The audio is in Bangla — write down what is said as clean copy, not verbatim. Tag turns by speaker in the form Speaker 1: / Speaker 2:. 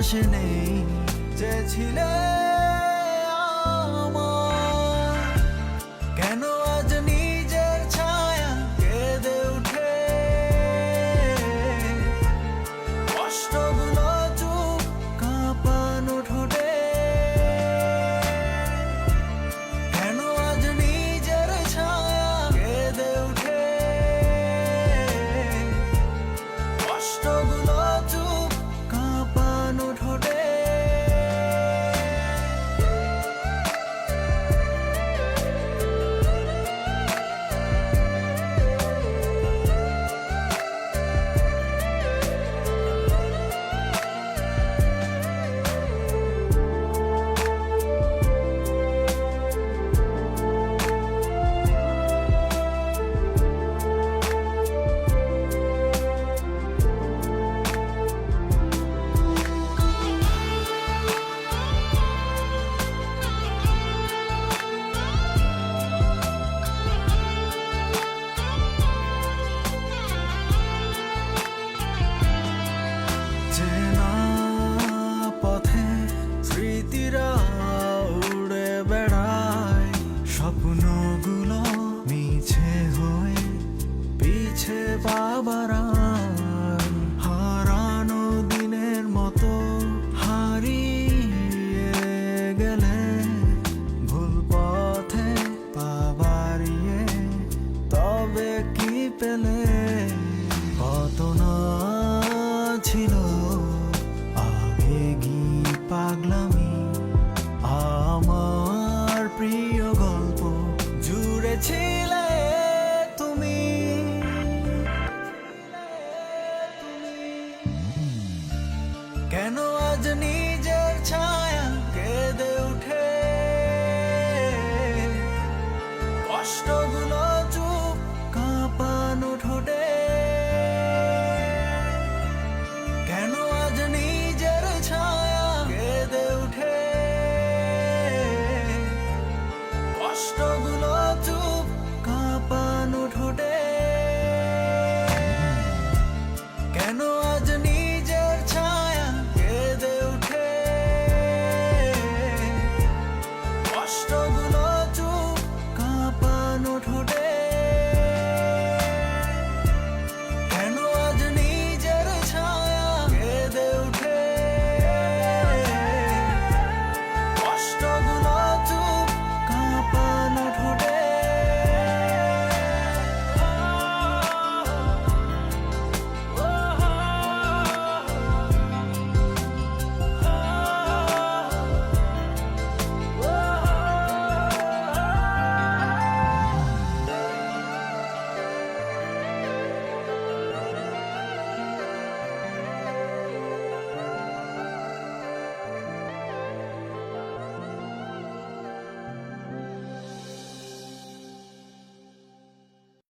Speaker 1: পাশে নেই যে ছিলে আমার। কেন আজ নিজের ছায়া কেঁদে উঠে, কষ্টগুলো চুপ কাঁপানো ঠোঁটে। কেন আজ নিজের ছায়া কেঁদে উঠে, কষ্টগুলো চুপ কাঁপানো ঠোঁটে। চেনা পথে স্মৃতিরা উড়ে বেড়ায়, স্বপ্নগুলো মিছে হয়ে পিছে বাবার হারানো দিনের মতো হারিয়ে গেলে। ভুল পথে পা বাড়িয়ে তবে কি পেলে? কত না ছিল আবেগী পাগলামি, আমার প্রিয় গল্প জুড়ে ছিলে তুমি। কেন